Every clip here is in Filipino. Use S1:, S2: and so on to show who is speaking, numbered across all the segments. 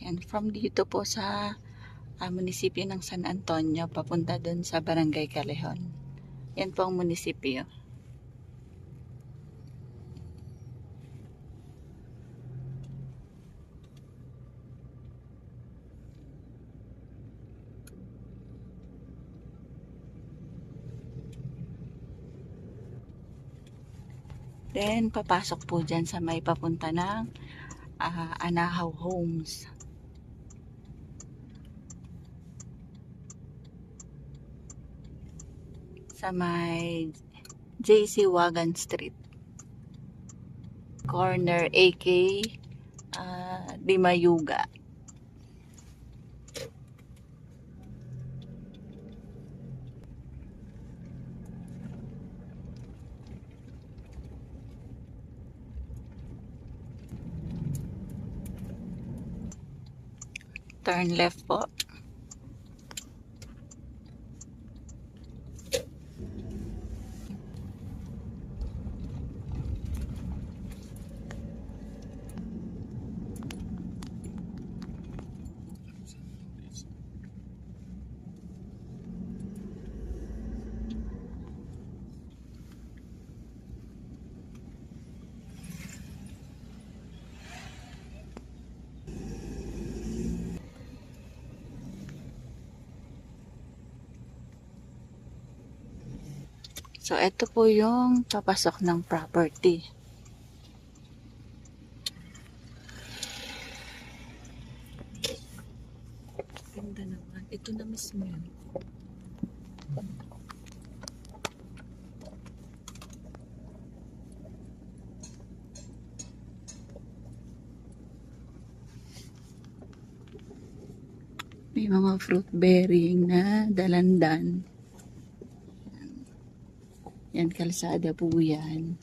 S1: Yan, from dito po sa munisipyo ng San Antonio papunta dun sa Barangay Callejon. Yan po ang munisipyo. Then papasok po dyan sa may papunta ng Anahaw Homes. Sa may JC Wagan Street. Corner AK Dimayuga. Turn left po. So, ito po yung papasok ng property. Ganda naman. Ito na mismo yun. May mga fruit bearing na dalandan. Yan, kalsada po yan.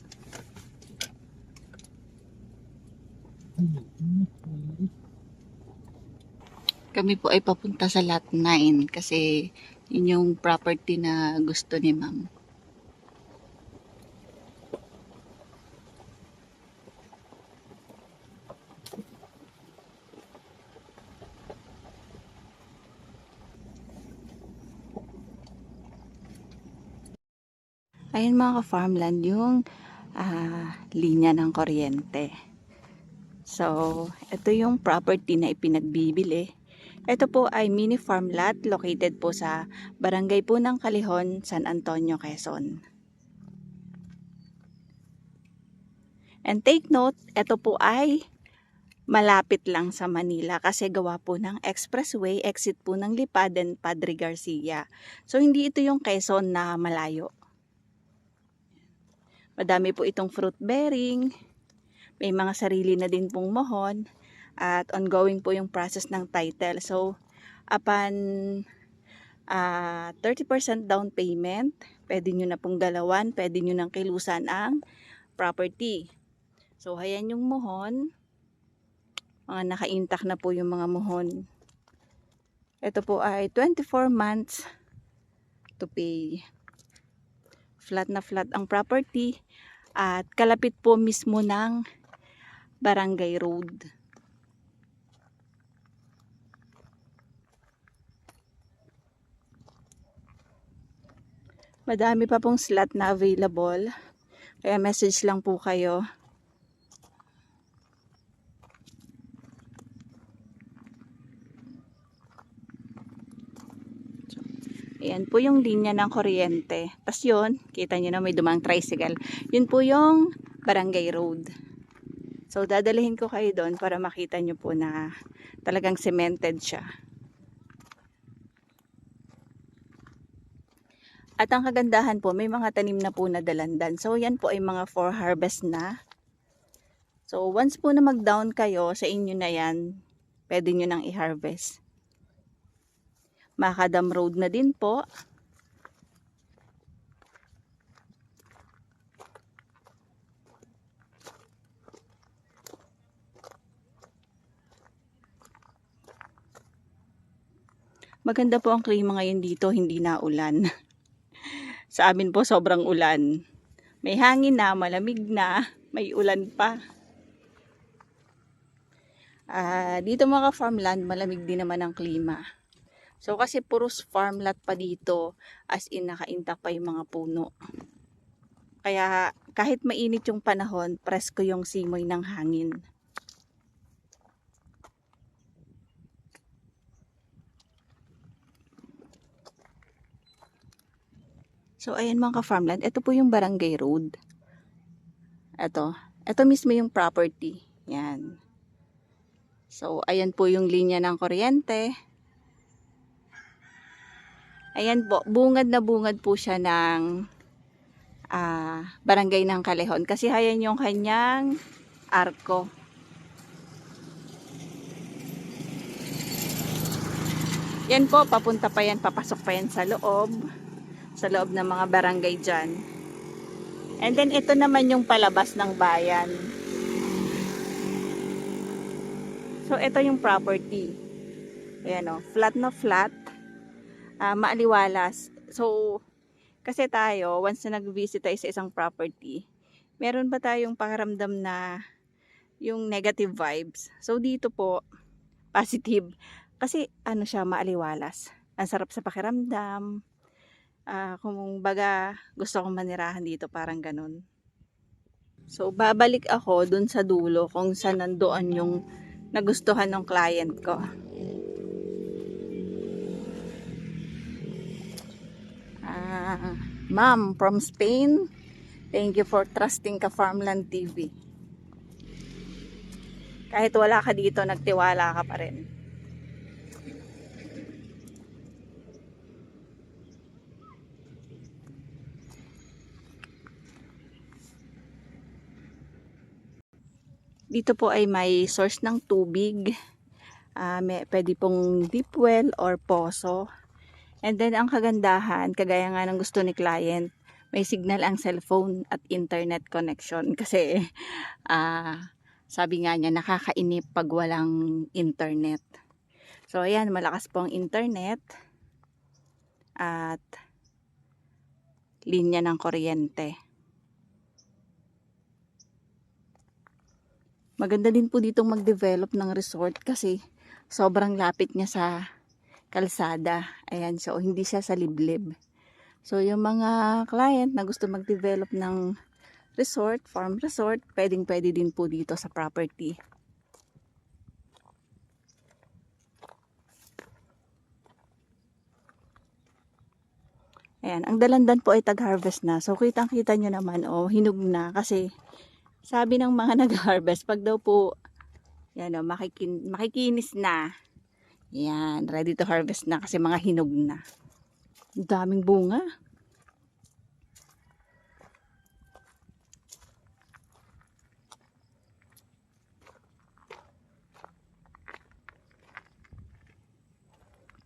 S1: Kami po ay papunta sa lot 9 kasi yun yung property na gusto ni ma'am. Ayun mga ka-farmland yung linya ng kuryente. So, ito yung property na ipinagbibili. Ito po ay mini farm lot located po sa barangay po ng Callejon, San Antonio, Quezon. And take note, ito po ay malapit lang sa Manila kasi gawa po ng expressway, exit po ng Lipa, then Padre Garcia. So, hindi ito yung Quezon na malayo. Madami po itong fruit bearing. May mga sarili na din pong mohon. At ongoing po yung process ng title. So, upon 30% down payment, pwede nyo na pong galawan, pwede nyo nang kilusan ang property. So, ayan yung mohon. Mga naka-intact na po yung mga mohon. Ito po ay 24 months to pay. Flat na flat ang property. At kalapit po mismo ng Barangay Road. Madami pa pong slot na available. Kaya message lang po kayo. Ayan po yung linya ng kuryente. Tapos yun, kita nyo na may dumang tricycle. Yun po yung Barangay Road. So, dadalhin ko kayo doon para makita nyo po na talagang cemented siya. At ang kagandahan po, may mga tanim na po na dalandan. So, yan po ay mga for harvest na. So, once po na mag-down kayo, sa inyo na yan, pwede nyo nang i-harvest. Macadam Road na din po. Maganda po ang klima ngayon dito, hindi na ulan. Sa amin po sobrang ulan. May hangin na, malamig na, may ulan pa. Dito mga farmland, malamig din naman ang klima. So kasi puros farm lot pa dito, as in nakaintak pa yung mga puno. Kaya kahit mainit yung panahon, presko yung simoy ng hangin. So ayan mga ka-farmland, ito po yung barangay road. Ito mismo yung property. Yan. So ayan po yung linya ng kuryente. Ayan po, bungad na bungad po siya ng barangay ng Callejon. Kasi ayan yung kanyang arko. Yan po, papunta pa yan, papasok pa yan sa loob ng mga barangay dyan. And then ito naman yung palabas ng bayan. So ito yung property. Ayan o, flat na flat. Maaliwalas. So kasi tayo, once na nag-visit tayo sa isang property, meron ba tayong pakiramdam na yung negative vibes? So dito po, positive. Kasi ano siya, maaliwalas. Ang sarap sa pakiramdam. Kung baga gusto kong manirahan dito, parang ganun. So babalik ako dun sa dulo kung saan nandoon yung nagustuhan ng client ko. Ma'am from Spain, thank you for trusting Ka Farmland TV. Kahit wala ka dito, nagtiwala ka pa rin. Dito po ay may source ng tubig. Pwede pong deep well or poso. And then ang kagandahan, kagaya nga ng gusto ni client, may signal ang cellphone at internet connection. Kasi sabi nga niya, nakakainip pag walang internet. So ayan, malakas po ang internet at linya ng kuryente. Maganda din po ditong mag-develop ng resort kasi sobrang lapit niya sa kalsada. Ayan, so hindi siya sa liblib. So yung mga client na gusto mag-develop ng resort, farm resort, pwedeng-pwede din po dito sa property. Ayan, ang dalandan po ay tag-harvest na. So kitang-kita nyo naman, hinog na kasi sabi ng mga nag-harvest, pag daw po yan makikinis na. Yan, ready to harvest na kasi mga hinog na. Daming bunga.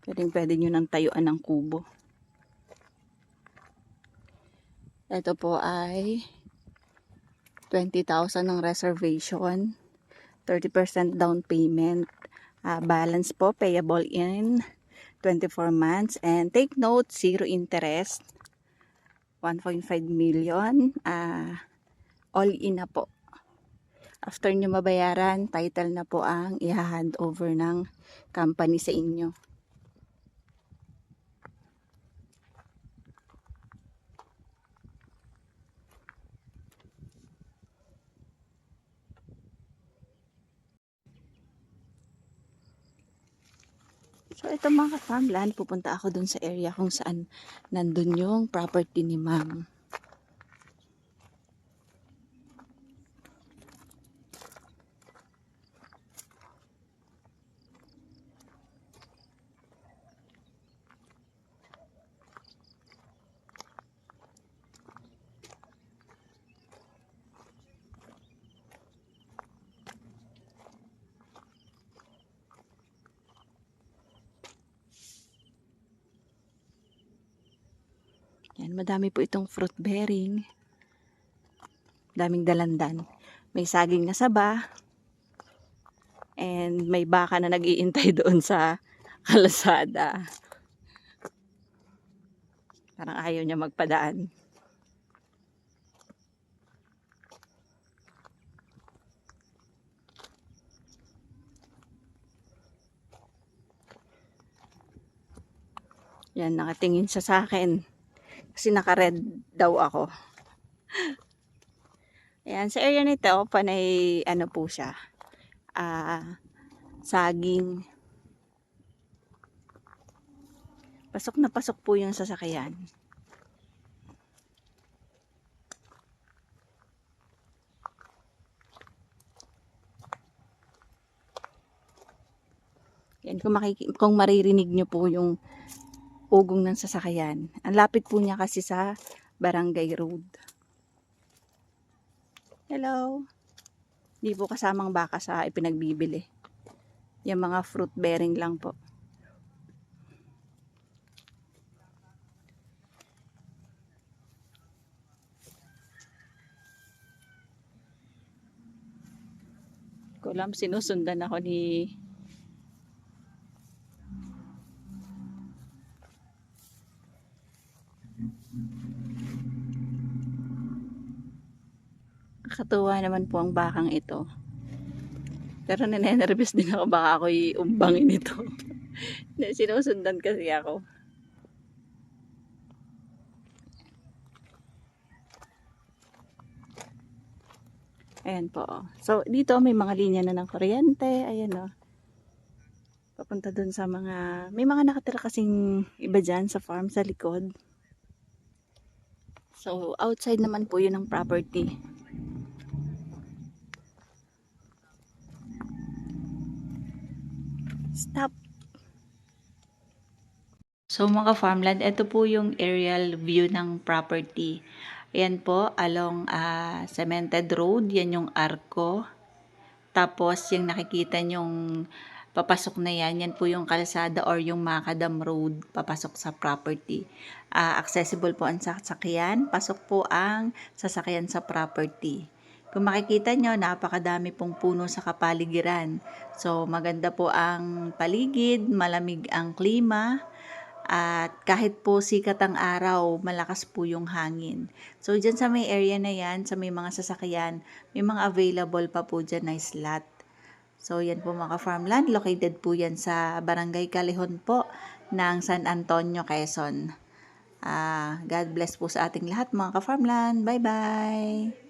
S1: Pwede nyo nang tayuan ng kubo. Ito po ay 20,000 ng reservation, 30% down payment, balance po payable in 24 months, and take note, 0 interest, 1.5 million, all in na po. After nyo mabayaran, title na po ang i-hand over ng company sa inyo. So ito mga farmland, pupunta ako dun sa area kung saan nandun yung property ni ma'am. Yan, madami po itong fruit bearing. Daming dalandan. May saging na saba. And may baka na nag-iintay doon sa kalsada. Parang ayaw niya magpadaan. Yan, nakatingin siya sa akin. Kasi naka-red daw ako. Ayan, sa area nito, panay, ano po siya, saging. Pasok na pasok po yung sasakyan. Yan, kung maririnig nyo po yung ugong ng sasakyan. Ang lapit po niya kasi sa Barangay Road. Hello. Hindi po kasamang baka sa ipinagbibili. Yung mga fruit bearing lang po. Ko alam, sinusundan ako ni Kakatuwa naman po ang bakang ito. Pero ninenervous din ako, baka ako'y umbangin ito. Sinusundan kasi ako. Ayan po. So, dito may mga linya na ng kuryente. Ayan o. Papunta dun sa mga, may mga nakatira kasing iba dyan sa farm sa likod. So, outside naman po yun ng property. Stop. So mga farmland, ito po yung aerial view ng property. Ayan po, along cemented road, yan yung arko. Tapos yung nakikita nyong papasok na yan po yung kalsada or yung Macadam Road, papasok sa property. Accessible po ang sasakyan, pasok po ang sasakyan sa property. Kung makikita nyo, napakadami pong puno sa kapaligiran. So maganda po ang paligid, malamig ang klima. At kahit po sikat ang araw, malakas po yung hangin. So, dyan sa may area na yan, sa may mga sasakyan, may mga available pa po dyan na slot. So, yan po mga farmland. Located po yan sa Barangay Callejon po ng San Antonio, Quezon. God bless po sa ating lahat mga ka-farmland. Bye-bye!